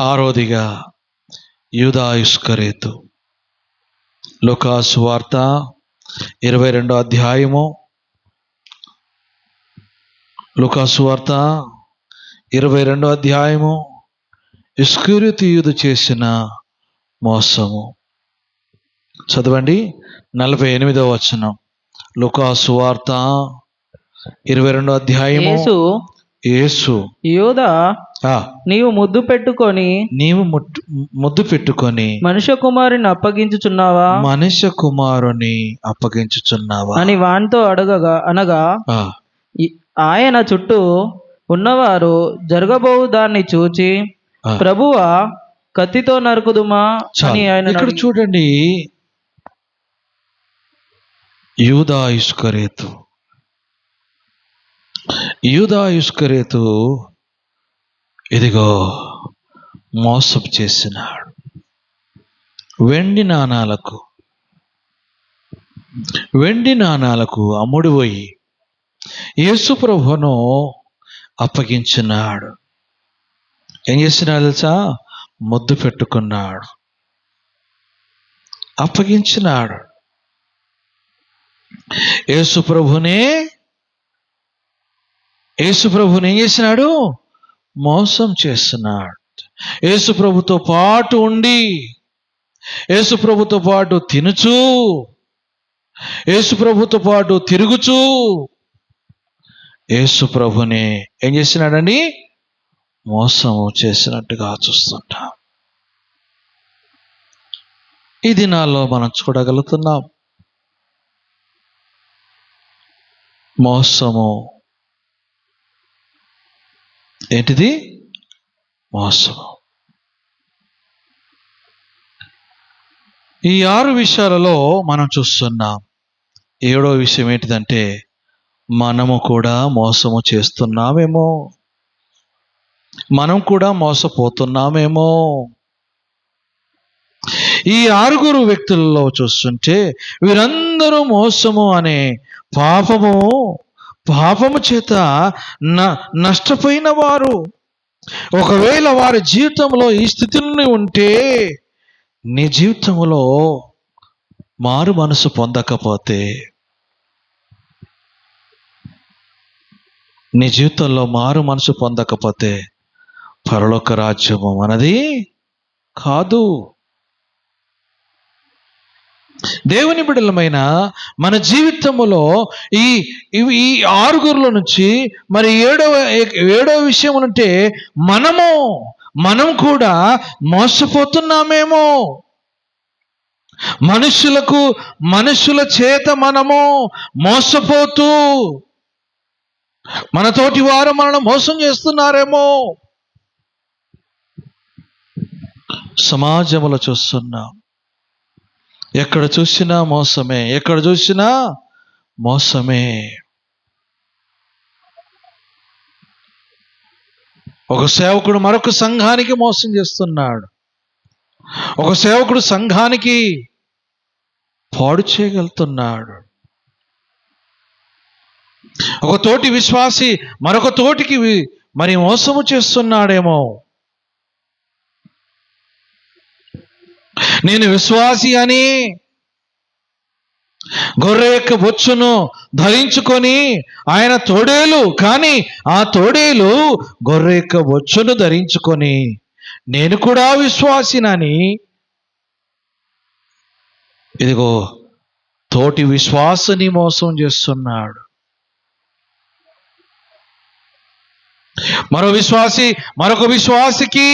ఆరోదిగా యూదా ఇస్కరియోతు. లూకా సువార్త 22వ అధ్యాయము, లూకా సువార్త 22వ అధ్యాయము, ఇస్కరియోతు యూదా చేసిన మోసము. చదవండి 48వ వచనం. లూకా సువార్త 22వ అధ్యాయము. యేసు యూదా, నీవు ముద్దు పెట్టుకొని మనుష్య కుమారుని అప్పగించుచున్నావా అని వానితో అనగా ఆయన చుట్టూ ఉన్నవారు జరగబోవు దాన్ని చూచి, ప్రభువా, కత్తితో నరుకుదుమా అని ఆయన. ఇక్కడ చూడండి, యూదా ఇస్కరియోతు ఇదిగో మోసం చేసినాడు. వెండి నాణాలకు అమ్ముడుపోయి యేసు ప్రభువును అప్పగించినాడు. ఏం చేసినాడు తెలుసా? ముద్దు పెట్టుకున్నాడు, అప్పగించినాడు. యేసు ప్రభువుని ఏం చేసినాడు? మోసం చేస్తున్నాడు. యేసు ప్రభుతో పాటు ఉండి, యేసు ప్రభుతో పాటు తినుచూ, యేసు ప్రభుతో పాటు తిరుగుచూ యేసు ప్రభుని ఏం చేసినాడండి? మోసం చేసినట్టుగా చూస్తుంటాం. ఈ దినాల్లో మనం చూడగలుగుతున్నాం. మోసము ఏంటిది? మోసము. ఈ 6 విషయాలలో మనం చూస్తున్నాం. 7వ విషయం ఏంటిదంటే, మనము కూడా మోసము చేస్తున్నామేమో, మనం కూడా మోసపోతున్నామేమో. ఈ 6 వ్యక్తులలో చూస్తుంటే వీరందరూ మోసము అనే పాపము చేత నష్టపోయిన వారు. ఒకవేళ వారి జీవితంలో ఈ స్థితిని ఉంటే, నీ జీవితంలో మారు మనసు పొందకపోతే, నీ జీవితంలో మారు మనసు పొందకపోతే పరలోక రాజ్యము మనది కాదు. దేవుని బిడ్డలమైన మన జీవితంలో ఈ 6 నుంచి మరి 7వ విషయం అంటే, మనం కూడా మోసపోతున్నామేమో. మనుషుల చేత మనము మోసపోతూ, మన తోటి వారు మనల్ని మోసం చేస్తున్నారేమో. సమాజంలో చూస్తున్నాం, ఎక్కడ చూసినా మోసమే. ఒక సేవకుడు మరొక సంఘానికి మోసం చేస్తున్నాడు. ఒక సేవకుడు సంఘానికి పాడు చేయగలుగుతున్నాడు. ఒక తోటి విశ్వాసి మరొక తోటికి మరి మోసము చేస్తున్నాడేమో. నేను విశ్వాసి అని గొర్రె యొక్క బొచ్చును ధరించుకొని ఆయన తోడేలు, కానీ ఆ తోడేలు గొర్రె యొక్క బొచ్చును ధరించుకొని నేను కూడా విశ్వాసినని ఇదిగో తోటి విశ్వాసిని మోసం చేస్తున్నాడు. మరొక విశ్వాసికి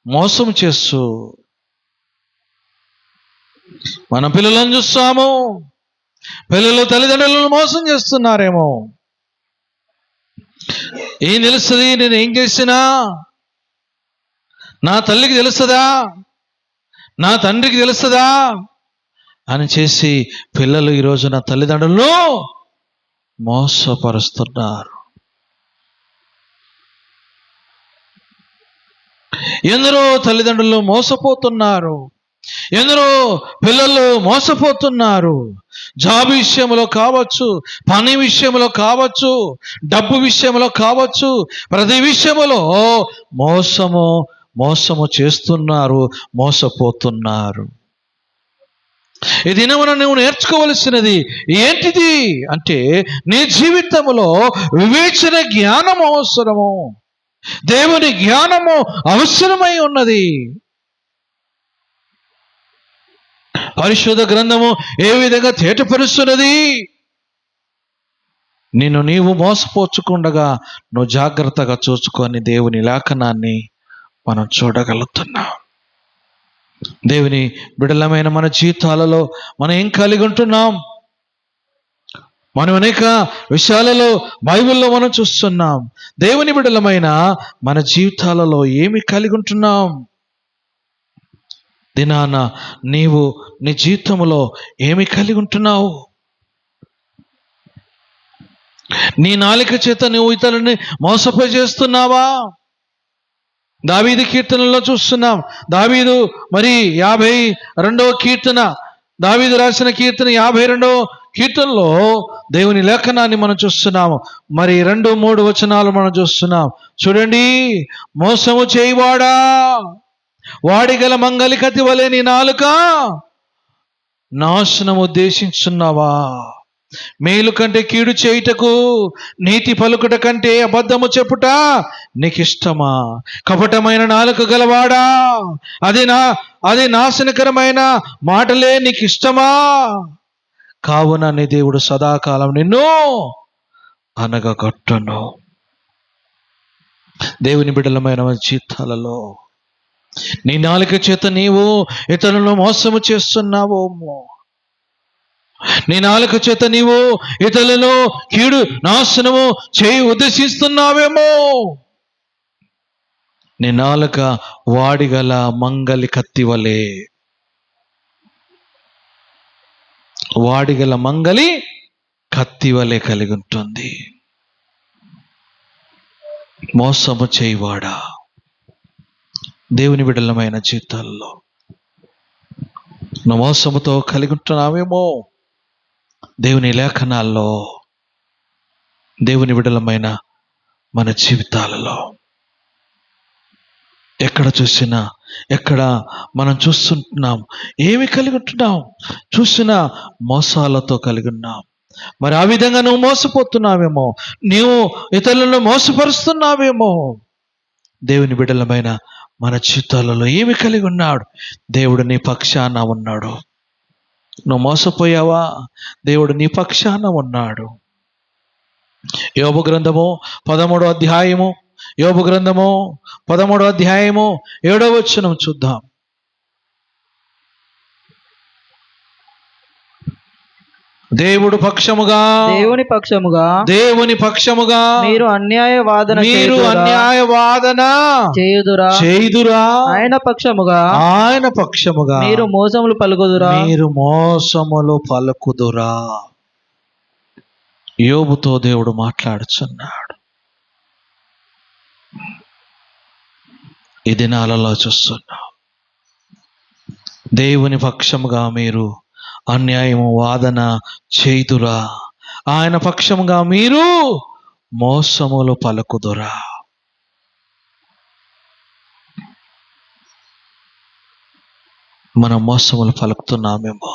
మోసం చేస్తూ మన పిల్లలను చూస్తాము. పిల్లలు తల్లిదండ్రులను మోసం చేస్తున్నారేమో. ఏం తెలుస్తుంది? నేను ఏం చేసినా నా తల్లికి తెలుస్తుందా, నా తండ్రికి తెలుస్తుందా అని చేసి పిల్లలు ఈరోజు నా తల్లిదండ్రులను మోసపరుస్తున్నారు. ఎందరో తల్లిదండ్రులు మోసపోతున్నారు, ఎందరో పిల్లలు మోసపోతున్నారు. జాబ్ విషయంలో కావచ్చు, పని విషయంలో కావచ్చు, డబ్బు విషయంలో కావచ్చు, ప్రతి విషయంలో మోసము మోసము చేస్తున్నారు, మోసపోతున్నారు. ఈ దినమున నువ్వు నేర్చుకోవలసినది ఏంటిది అంటే, నీ జీవితంలో వివేచన జ్ఞానం అవసరము, దేవుని జ్ఞానము అవసరమై ఉన్నది. పరిశుద్ధ గ్రంథము ఏ విధంగా తేటపరుస్తున్నది? నిన్ను నీవు మోసపోచుకుండగా నువ్వు జాగ్రత్తగా చూసుకొని దేవుని లేఖనాన్ని మనం చూడగలుగుతున్నాం. దేవుని బిడలమైన మన జీవితాలలో మనం ఏం కలిగి ఉంటున్నాం? మనం అనేక విషయాలలో బైబిల్లో మనం చూస్తున్నాం. దేవుని బిడలమైన మన జీవితాలలో ఏమి కలిగి ఉంటున్నాం? దినాన నీవు నీ జీవితంలో ఏమి కలిగి ఉంటున్నావు? నీ నాలుక చేత నువ్వు ఇతరులని మోసపోయి చేస్తున్నావా? దావీదు కీర్తనలో చూస్తున్నాం. దావీదు మరి 52వ కీర్తన, దావీదు రాసిన కీర్తన 52వ కీర్తనలో దేవుని లేఖనాన్ని మనం చూస్తున్నాము. మరి 2-3 వచనాలు మనం చూస్తున్నాం. చూడండి, మోసము చేయవాడా, వాడిగల మంగలి కత్తి వలె నీ నాలుక నాశనం ఉద్దేశించున్నావా? మేలు కంటే కీడు చేయుటకు, నీతి పలుకుట కంటే అబద్ధము చెప్పుట నీకిష్టమా? కపటమైన నాలుక గలవాడా, అది నాశనకరమైన మాటలే నీకిష్టమా? కావున నీ దేవుడు సదాకాలం నిన్ను అనగగొట్టును. దేవుని బిడ్డలమైన జీవితాలలో నీ నాలుక చేత నీవు ఇతరులను మోసము చేస్తున్నావేమో, నీ నాలుక చేత నీవు ఇతరులను కీడు నాశనము చేయి ఉద్దేశిస్తున్నావేమో. నీ నాలుక వాడిగల మంగలి కత్తి వలె, వాడిగల మంగలి కత్తి వలె కలిగి ఉంటుంది. మోసము చేయవాడా, దేవుని బిడ్డలమైన జీవితాల్లో నువ్వు మోసముతో కలిగి ఉంటున్నావేమో. దేవుని లేఖనాల్లో, దేవుని బిడ్డలమైన మన జీవితాలలో ఎక్కడ చూసినా, ఎక్కడ మనం చూస్తుంటున్నాం, ఏమి కలిగి ఉంటున్నాం? చూసినా మోసాలతో కలిగి ఉన్నాం. మరి ఆ విధంగా నువ్వు మోసపోతున్నావేమో, నీవు ఇతరులను మోసపరుస్తున్నావేమో. దేవుని బిడ్డలమైన మన జీవితాలలో ఏమి కలిగి ఉన్నాడు? దేవుడు నీ పక్షాన ఉన్నాడు. నువ్వు మోసపోయావా? దేవుడు నీ పక్షాన ఉన్నాడు. యోబు గ్రంథము 13వ అధ్యాయము, యోబు గ్రంథము 13వ అధ్యాయము 7వ వచనం చూద్దాం. దేవుని పక్షముగా మీరు అన్యాయ వాదన చేయుదురా, ఆయన పక్షముగా మీరు మోసములు పలుకుదురా. యోబుతో దేవుడు మాట్లాడుచున్నాడు. ఈ దినాలలో చూస్తున్నాం, దేవుని పక్షముగా మీరు అన్యాయము వాదన చేయుదురా, ఆయన పక్షముగా మీరు మోసములు పలుకుదురా. మనం మోసములు పలుకుతున్నామేమో.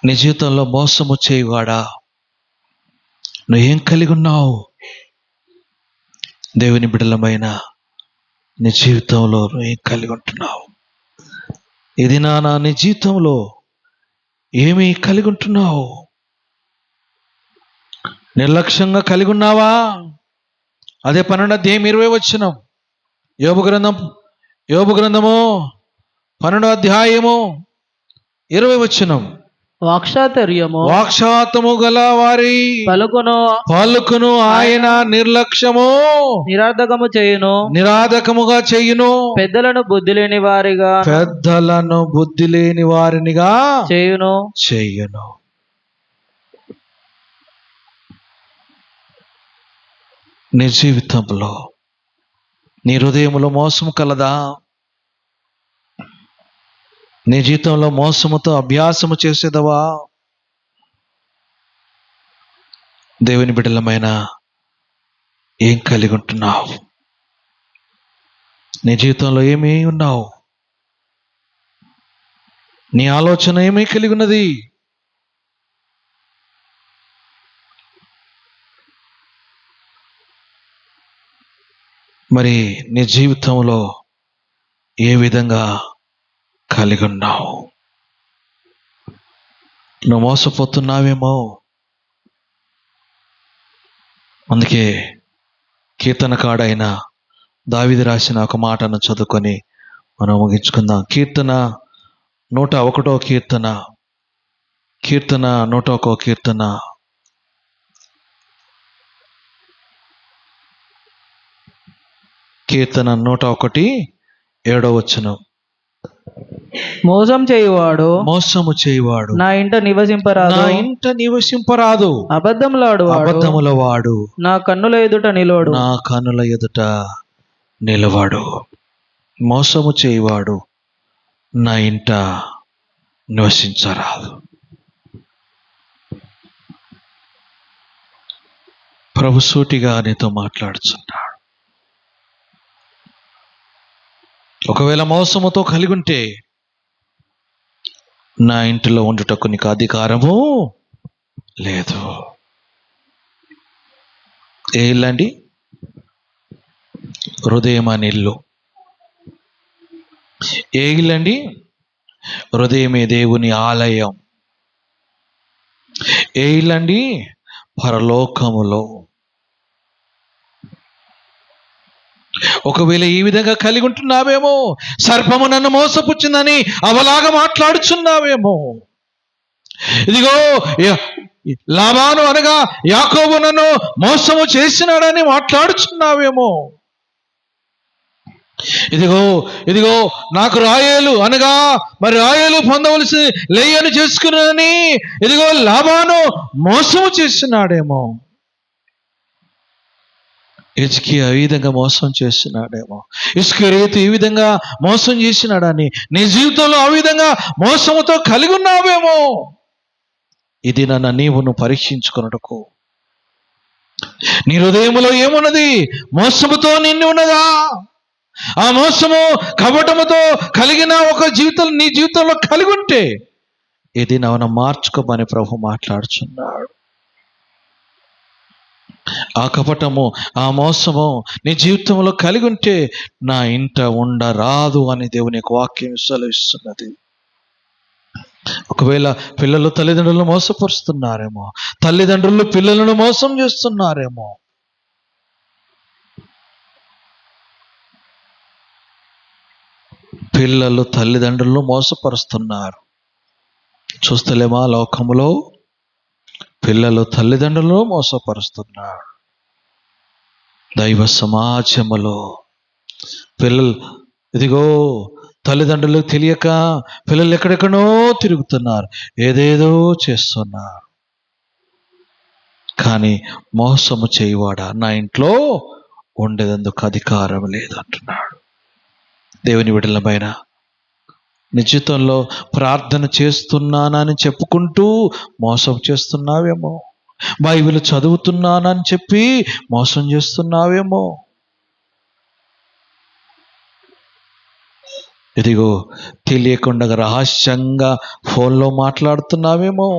నీ జీవితంలో మోసము చేయవాడా, నువ్వేం కలిగి ఉన్నావు? దేవుని బిడ్డలమైన నీ జీవితంలో నువ్వేం కలిగి ఉంటున్నావు? ఇది నీ జీవితంలో ఏమి కలిగి ఉంటున్నావు? నిర్లక్ష్యంగా కలిగి ఉన్నావా? అదే 12వ అధ్యాయం 20వ వచనం, యోబు గ్రంథము 12వ అధ్యాయము 20వ వచనం. వాక్చాతుర్యము గల వారి పలుకును ఆయన నిరాధకముగా చేయును. పెద్దలను బుద్ధి లేని వారినిగా చేయును. నీ జీవితంలో, నీ హృదయంలో మోసము కలదా? నీ జీవితంలో మోసముతో అభ్యాసము చేసేదవా? దేవుని బిడ్డలమైన ఏం కలిగి ఉంటున్నావు? నీ జీవితంలో ఏమి ఉన్నావు? నీ ఆలోచన ఏమై కలిగి ఉన్నది? మరి నీ జీవితంలో ఏ విధంగా కలిగి ఉన్నావు? నువ్వు మోసపోతున్నావేమో. అందుకే కీర్తనకాడైన దావీదు రాసిన ఒక మాటను చదువుకొని మనం ముగించుకుందాం. కీర్తన 101 కీర్తన, కీర్తన 101 కీర్తన, కీర్తన 101 7వ వచనం. మోసం చేయువాడు మోసము చేయువాడు నా ఇంట నివసింపరాదు. నా ఇంట నివసింపరాదు. అబద్ధముల వాడు నా కన్నుల ఎదుట నిలవడు. నా కన్నుల ఎదుట నిలవాడు. మోసము చేయువాడు నా ఇంట నివసించరాదు. ప్రభు సూటిగా నీతో మాట్లాడుచున్నాడు. ఒకవేళ మోసముతో కలిగి ఉంటే నా ఇంటిలో ఉండుటకు నీకు అధికారము లేదు. ఏ ఇల్లండి? హృదయం అనే ఇల్లు. ఏ ఇల్లండి? హృదయమే దేవుని ఆలయం. ఏ ఇల్లండి? పరలోకములో. ఒకవేళ ఈ విధంగా కలిగి ఉంటున్నావేమో, సర్పము నన్ను మోసపుచ్చిందని అవలాగా మాట్లాడుచున్నావేమో. ఇదిగో లాబాను అనగా యాకోబు నన్ను మోసము చేసినాడని మాట్లాడుచున్నావేమో. ఇదిగో ఇదిగో నాకు రాయేలు అనగా మరి రాయేలు పొందవలసి లేయను చేసుకున్నానని ఇదిగో లాబాను మోసము చేస్తున్నాడేమో. హిజ్కియా ఈ విధంగా మోసం చేస్తున్నాడేమో. ఇస్కరియోతు ఈ విధంగా మోసం చేసినాడని నీ జీవితంలో ఆ విధంగా మోసముతో కలిగి ఉన్నావేమో. ఇది నన్ను నీవును పరీక్షించుకొనుటకు. నీ హృదయములో ఏమున్నది? మోసముతో నిండి ఉన్నదా? ఆ మోసము కపటముతో కలిగిన ఒక జీవితం నీ జీవితంలో కలిగి ఉంటే ఇది నన్ను మార్చుకోమని ప్రభు మాట్లాడుచున్నాడు. ఆ కపటము, ఆ మోసము నీ జీవితంలో కలిగి ఉంటే నా ఇంట ఉండరాదు అని దేవుని యొక్క వాక్యం సెలవిస్తున్నది. ఒకవేళ పిల్లలు తల్లిదండ్రులను మోసపరుస్తున్నారేమో, తల్లిదండ్రులు పిల్లలను మోసం చేస్తున్నారేమో. పిల్లలు తల్లిదండ్రులను మోసపరుస్తున్నారు. చూస్తలేమా లోకములో? పిల్లలు తల్లిదండ్రులను మోసపరుస్తున్నారు. దైవ సమాజములో పిల్లలు ఇదిగో తల్లిదండ్రులు తెలియక పిల్లలు ఎక్కడెక్కడో తిరుగుతున్నారు, ఏదేదో చేస్తున్నారు. కానీ మోసము చేయవాడా నా ఇంట్లో ఉండేందుకు అధికారం లేదంటున్నాడు. దేవుని బిడ్డల పైన నీ జీవితంలో ప్రార్థన చేస్తున్నానని చెప్పుకుంటూ మోసం చేస్తున్నావేమో. బైబిల్ చదువుతున్నానని చెప్పి మోసం చేస్తున్నావేమో. ఇదిగో తెలియకుండా రహస్యంగా ఫోన్లో మాట్లాడుతున్నావేమో.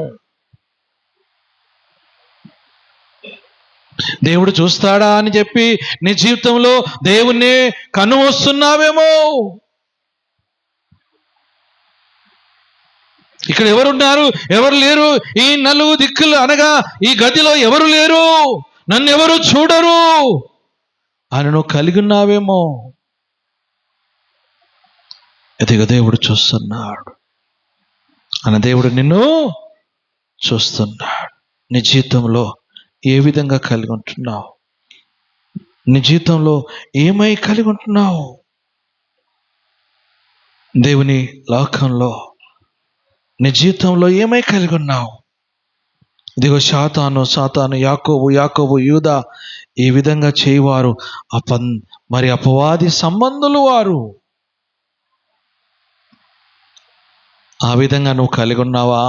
దేవుడు చూస్తాడా అని చెప్పి నీ జీవితంలో దేవుణ్ణి కన్నుమూస్తున్నావేమో. ఇక్కడ ఎవరున్నారు, ఎవరు లేరు, ఈ నలుగు దిక్కులు అనగా ఈ గదిలో ఎవరు లేరు, నన్ను ఎవరు చూడరు అని నువ్వు కలిగి ఉన్నావేమో. ఇదిగో దేవుడు చూస్తున్నాడు. అన్న దేవుడు నిన్ను చూస్తున్నాడు. నీ జీవితంలో ఏ విధంగా కలిగి ఉంటున్నావు? నీ జీవితంలో ఏమై కలిగి ఉంటున్నావు? దేవుని లోకంలో నీ జీవితంలో ఏమై కలిగి ఉన్నావు? ఇదిగో సాతాను యాకోబు యూదా ఈ విధంగా చేయవారు మరి అపవాది సంబంధులు వారు. ఆ విధంగా నువ్వు కలిగి ఉన్నావా?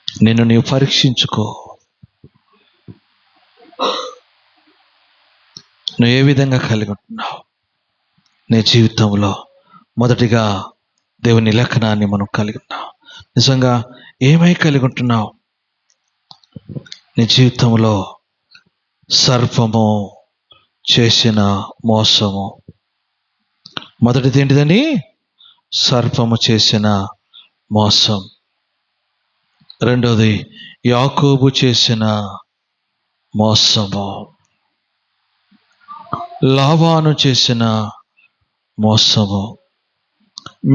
నిన్ను నీవు పరీక్షించుకో. నువ్వు ఏ విధంగా కలిగి ఉంటున్నావు? నీ జీవితంలో మొదటిగా దేవుని లేఖనాన్ని మనం కలిగి ఉన్నాం. నిజంగా ఏమై కలిగి ఉంటున్నావు? నీ జీవితంలో సర్పము చేసిన మోసము. మొదటిది ఏంటిదని? సర్పము చేసిన మోసం. రెండోది యాకోబు చేసిన మోసము. లాబాను చేసిన మోసము.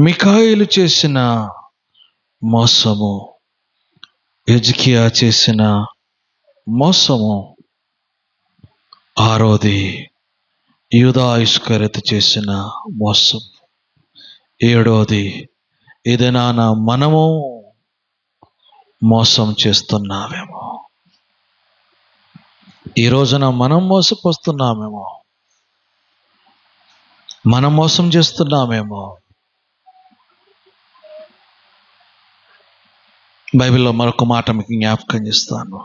మికాయేలు చేసిన మోసము. హిజ్కియా చేసిన మోసము. ఆరోది యూదా ఇస్కరియోతు చేసిన మోసం. ఏడోది ఏదైనా మనము మోసం చేస్తున్నామేమో. ఈ రోజున మనం మోసపోస్తున్నామేమో, మనం మోసం చేస్తున్నామేమో. బైబిల్లో మరొక మాట మీకు జ్ఞాపకం చేస్తాను.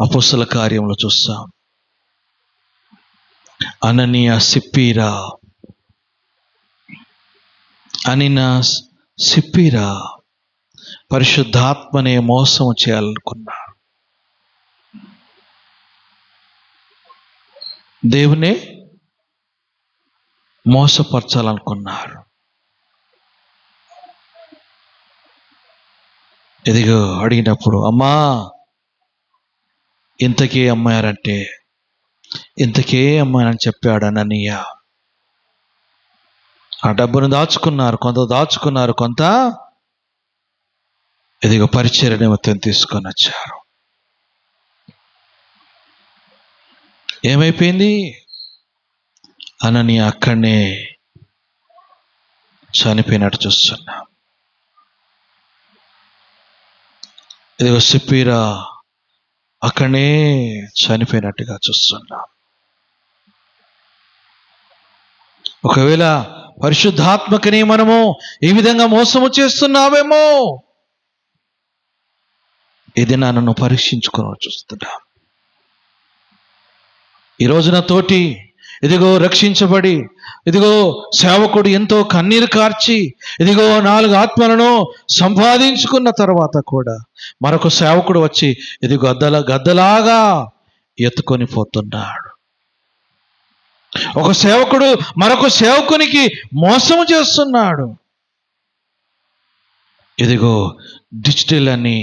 అపోస్తల కార్యంలో చూస్తాం. అననీయ సిప్పీరా పరిశుద్ధాత్మనే మోసం చేయాలనుకున్నారు. దేవునే మోసపరచాలనుకున్నారు. ఇదిగో అడిగినప్పుడు, అమ్మా ఇంతకే అమ్మాయారంటే ఇంతకే అమ్మాయని చెప్పాడు అననీయ. ఆ డబ్బును దాచుకున్నారు, కొంత ఇదిగో పరిచర్య నిమిత్తం తీసుకొని వచ్చారు. ఏమైపోయింది? అననీయ అక్కడనే చనిపోయినట్టు చూస్తున్నాం. ఇదిగో సిప్పీరా అక్కడనే చనిపోయినట్టుగా చూస్తున్నాం. ఒకవేళ పరిశుద్ధాత్మకని మనము ఈ విధంగా మోసము చేస్తున్నామేమో, ఇది నన్ను పరీక్షించుకొని చూస్తున్నా. ఈ రోజున తోటి ఇదిగో రక్షించబడి, ఇదిగో సేవకుడు ఎంతో కన్నీరు కార్చి, ఇదిగో 4 ఆత్మలను సంపాదించుకున్న తర్వాత కూడా మరొక సేవకుడు వచ్చి ఇదిగో గద్దలాగా ఎత్తుకొని పోతున్నాడు. ఒక సేవకుడు మరొక సేవకునికి మోసం చేస్తున్నాడు. ఇదిగో డిజిటల్ అని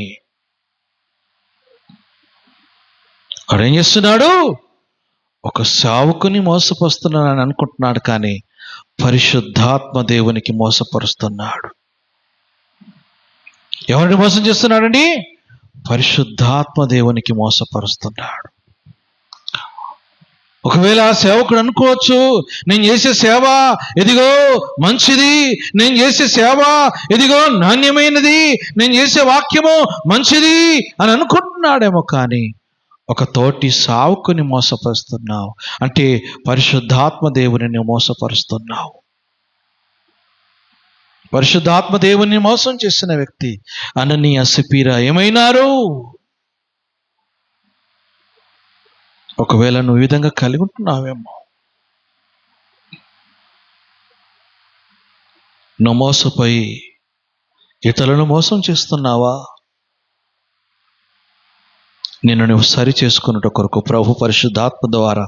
వాడేం చేస్తున్నాడు? ఒక సేవకుని మోసపరుస్తున్నానని అనుకుంటున్నాడు, కానీ పరిశుద్ధాత్మ దేవునికి మోసపరుస్తున్నాడు. ఎవరిని మోసం చేస్తున్నాడండి? పరిశుద్ధాత్మ దేవునికి మోసపరుస్తున్నాడు. ఒకవేళ ఆ సేవకుడు అనుకోవచ్చు, నేను చేసే సేవ ఇదిగో మంచిది, నేను చేసే సేవ ఇదిగో నాణ్యమైనది, నేను చేసే వాక్యము మంచిది అని అనుకుంటున్నాడేమో, కానీ ఒక తోటి సావుకుని మోసపరుస్తున్నావు. అంటే పరిశుద్ధాత్మ దేవుని మోసపరుస్తున్నావు. పరిశుద్ధాత్మ దేవుని మోసం చేసిన వ్యక్తి అననీయ సిప్పీరా ఏమైనారు? ఒకవేళ నువ్వు ఈ విధంగా కలిగి ఉంటున్నావేమో, నువ్వు మోసపోయి ఇతరులను మోసం చేస్తున్నావా? నిన్ను నువ్వు సరి చేసుకున్నట్టు కొరకు ప్రభు పరిశుద్ధాత్మ ద్వారా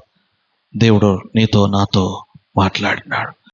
దేవుడు నీతో నాతో మాట్లాడినాడు.